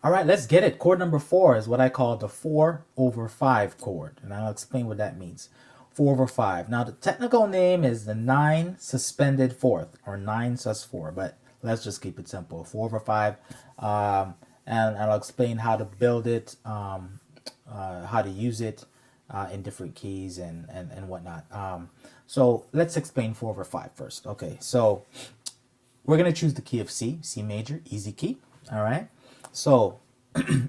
All right, let's get it. Chord number 4 is what I call the 4/5 chord, and I'll explain what that means. 4/5. Now, the technical name is the 9 suspended fourth, or 9 sus4, but let's just keep it simple. 4/5, and I'll explain how to build it, how to use it in different keys and whatnot. So let's explain 4/5 first. Okay, so we're going to choose the key of C, C major, easy key. All right. So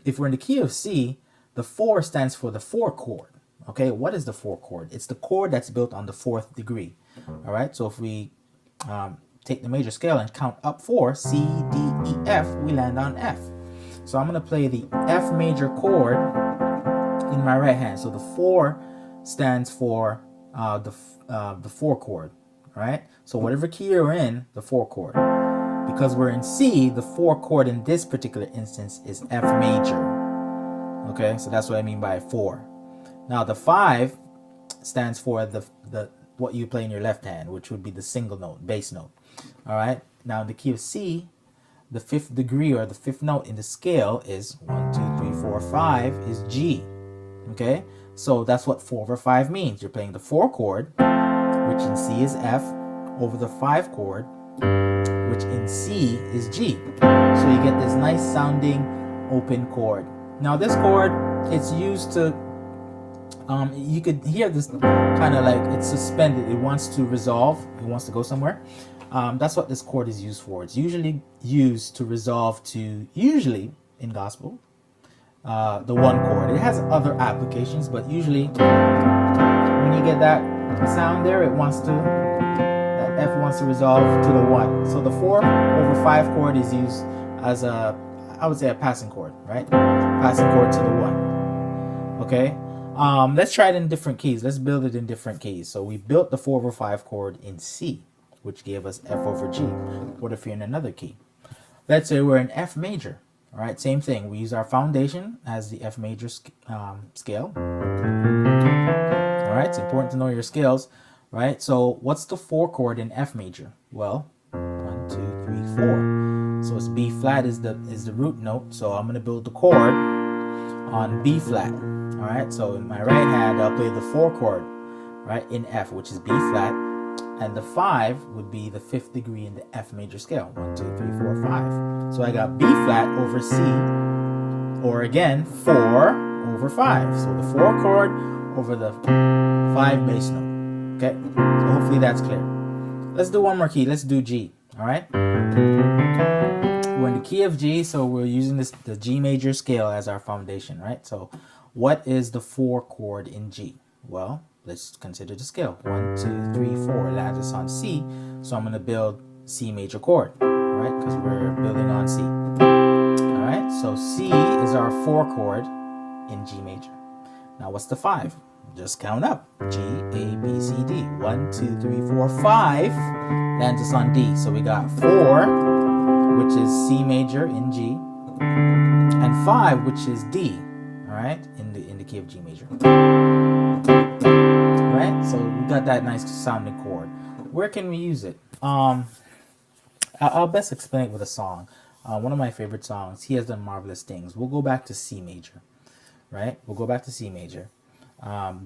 if we're in the key of C, the 4 stands for the 4 chord. Okay, what is the 4 chord? It's the chord that's built on the 4th degree. All right, so if we take the major scale and count up 4, C, D, E, F, we land on F. So I'm going to play the F major chord in my right hand. So the 4 stands for the 4 chord. All right, so whatever key you're in, the 4 chord. Because we're in C, the 4 chord in this particular instance is F major. Okay, so that's what I mean by 4. Now the 5 stands for the what you play in your left hand, which would be the single note, bass note. All right, now in the key of C, the 5th degree or the 5th note in the scale is 1, 2, 3, 4, 5 is G. Okay, so that's what 4/5 means. You're playing the 4 chord, which in C is F, over the 5 chord, which in C is G. So you get this nice sounding open chord. Now this chord, it's used to, you could hear this kind of like it's suspended. It wants to resolve. It wants to go somewhere. That's what this chord is used for. It's usually used to resolve to, usually in gospel, the 1 chord. It has other applications, but usually when you get that sound there, it wants to, F wants to resolve to the 1. So the 4/5 chord is used as a, I would say, a passing chord, right? Passing chord to the 1. Okay. Let's try it in different keys. Let's build it in different keys. So we built the 4/5 chord in C, which gave us F over G. What if you're in another key? Let's say we're in F major. All right, same thing. We use our foundation as the F major scale. All right, it's important to know your scales. Right, so what's the 4 chord in F major? Well, 1, 2, 3, 4. So it's B flat is the root note. So I'm gonna build the chord on B flat. All right, so in my right hand I'll play the 4 chord, right, in F, which is B flat, and the 5 would be the 5th degree in the F major scale. 1, 2, 3, 4, 5. So I got B flat over C, or again 4/5. So the 4 chord over the 5 bass note. Okay, so hopefully that's clear. Let's do one more key. Let's do G. All right, we're in the key of G, so we're using the G major scale as our foundation, right? So what is the 4 chord in G? Well, let's consider the scale. 1, 2, 3, 4 lands us on C, so I'm going to build C major chord, right? Because we're building on C. All right, so C is our 4 chord in G major. Now what's the 5? Just count up. G, A, B, C, D. 1, 2, 3, 4, 5 lands us on D. So we got 4, which is C major in G, and 5, which is D. All right, in the key of G major. All right, so we got that nice sounding chord. Where can we use it? I'll best explain it with a song. One of my favorite songs. He Has Done Marvelous Things. We'll go back to C major. Right, we'll go back to C major.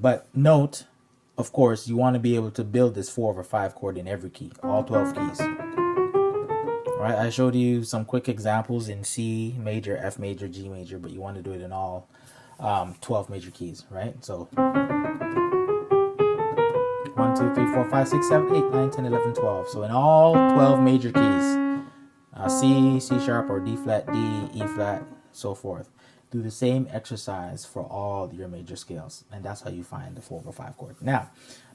But note, of course, you want to be able to build this 4/5 chord in every key, all 12 keys. All right, I showed you some quick examples in C major, F major, G major, but you want to do it in all 12 major keys, right? So 1, 2, 3, 4, 5, 6, 7, 8, 9, 10, 11, 12. So in all 12 major keys, C, C sharp, or D flat, D, E flat, so forth. Do the same exercise for all your major scales, and that's how you find the 4/5 chord. Now,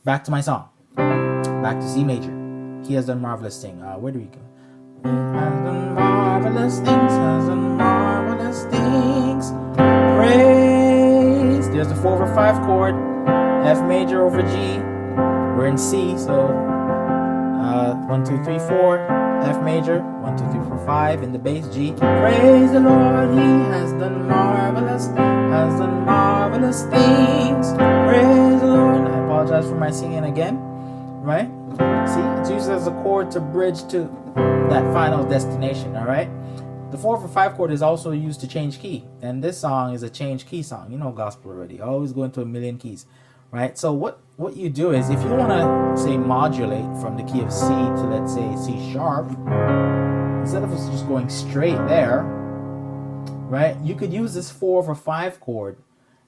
back to my song. Back to C major. He has done marvelous things. Where do we go? He has done marvelous things. Has done marvelous things. Praise. There's the 4/5 chord. F major over G. We're in C, so 1, 2, 3, 4. F major, 1, 2, 3, 4, 5 in the bass, G. Praise the Lord, He has done marvelous things. Praise the Lord. I apologize for my singing again, right? See, it's used as a chord to bridge to that final destination, all right? The 4 over 5 chord is also used to change key, and this song is a change key song. You know gospel already. Always go into a million keys, right? So what you do is, if you want to say modulate from the key of C to, let's say, C sharp, instead of just going straight there, right? You could use this 4 over 5 chord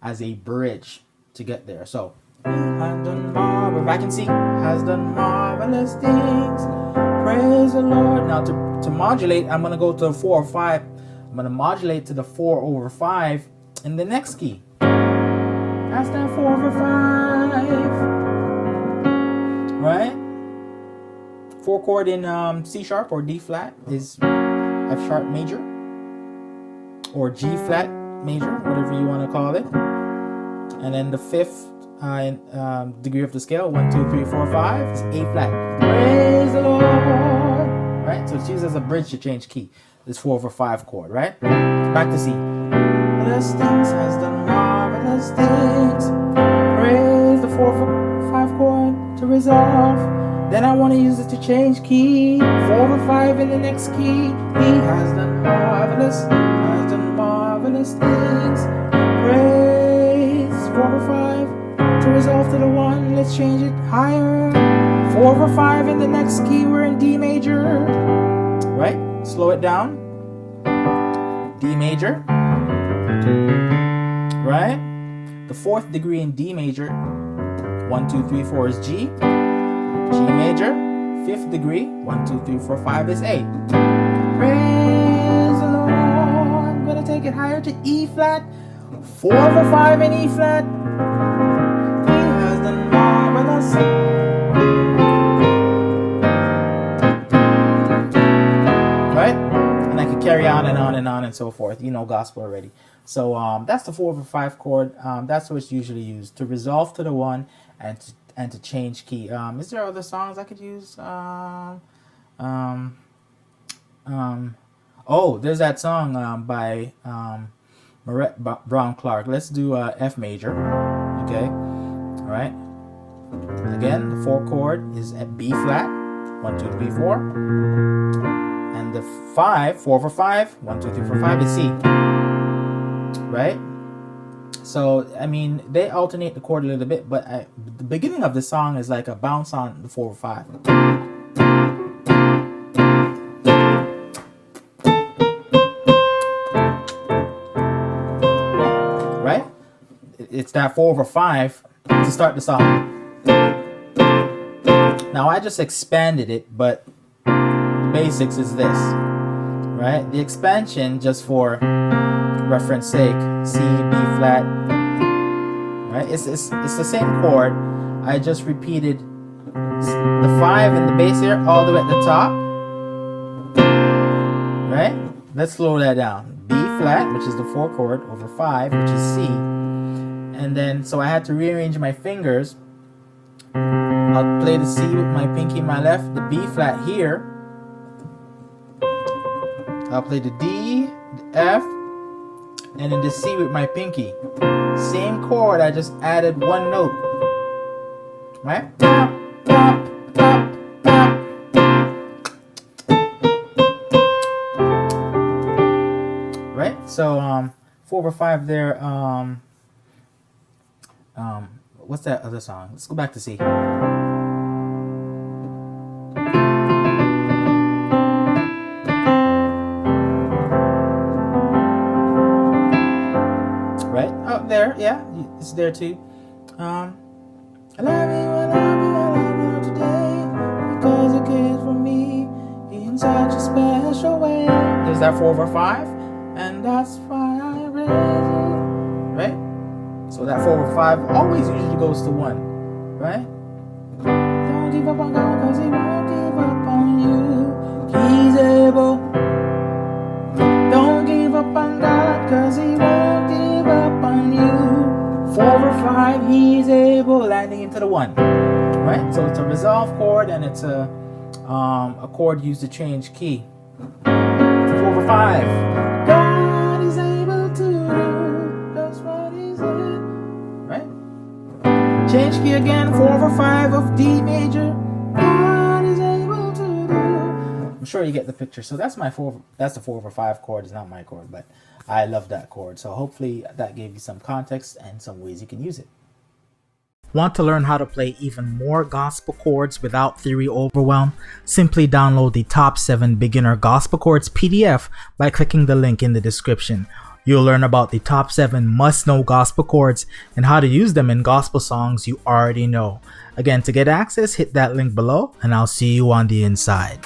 as a bridge to get there. So has done marvelous, I can see, has done marvelous things. Praise the Lord. Now to modulate, I'm gonna go to the 4 or 5. I'm gonna modulate to the 4 over 5 in the next key. That's that 4 over 5. Right? 4 chord in C sharp or D flat is F sharp major, or G flat major, whatever you want to call it. And then the 5th degree of the scale, 1, 2, 3, 4, 5, is A flat. Praise the Lord. Right? So it's used as a bridge to change key. This 4 over 5 chord, right? Back to C. Marvelous things, has done marvelous things. Praise the 4 over 5 chord to resolve. Then I want to use it to change key. 4 over 5 in the next key. He has done marvelous things. Praise 4 over 5 to resolve to the 1. Let's change it higher. 4 over 5 in the next key. We're in D major. Right? Slow it down. D major. Right? The 4th degree in D major. 1, 2, 3, 4 is G. G major. 5th degree. 1, 2, 3, 4, 5 is A. Praise the Lord. I'm gonna take it higher to E flat. 4 over 5 in E flat. He has done marvelous. Right? And I could carry on and on and on and so forth. You know gospel already. So that's the 4 over 5 chord. That's what it's usually used to resolve to the 1 and to change key. Is there other songs I could use? Oh, there's that song by Marette Brown Clark. Let's do F major. Okay, all right. Again, the 4 chord is at B flat. 1, 2, 3, 4. And the 5, 4 over 5. 1, 2, 3, 4, 5 is C. Right. So I mean, they alternate the chord a little bit, but the beginning of the song is like a bounce on the 4 over 5. Right? It's that 4 over 5 to start the song. Now I just expanded it, but the basics is this. Right? The expansion, just for reference sake, C, B flat. Right? It's the same chord. I just repeated the 5 in the bass here all the way at the top. Right? Let's slow that down. B flat, which is the 4 chord, over 5, which is C. And then, so I had to rearrange my fingers. I'll play the C with my pinky in my left, the B flat here. I'll play the D, the F, and then the C with my pinky. Same chord, I just added 1 note. Right? Pop, pop, pop, pop. Right? So 4 over 5 there. What's that other song? Let's go back to C. Right? Up there, yeah, it's there too. I love you today because it cares for me in such a special way. There's that 4 over 5, and that's why I raise it. Right? So that 4 over 5 always usually goes to 1. Right? Don't give up on God because He won't give up on you. He's able. Don't give up on God because He won't give up on you. 4 over 5, He's able, landing into the 1. Right? So it's a resolve chord, and it's a chord used to change key. 4 over 5. God is able to do just what He said. Right? Change key again. 4 over 5 of D major. God is able to do sure you get the picture. So that's the 4/5 chord. It's not my chord, but I love that chord. So hopefully that gave you some context and some ways you can use it. Want to learn how to play even more gospel chords without theory overwhelm? Simply download the Top 7 Beginner Gospel Chords PDF by clicking the link in the description. You'll learn about the top 7 must-know gospel chords and how to use them in gospel songs you already know. Again, to get access, hit that link below, and I'll see you on the inside.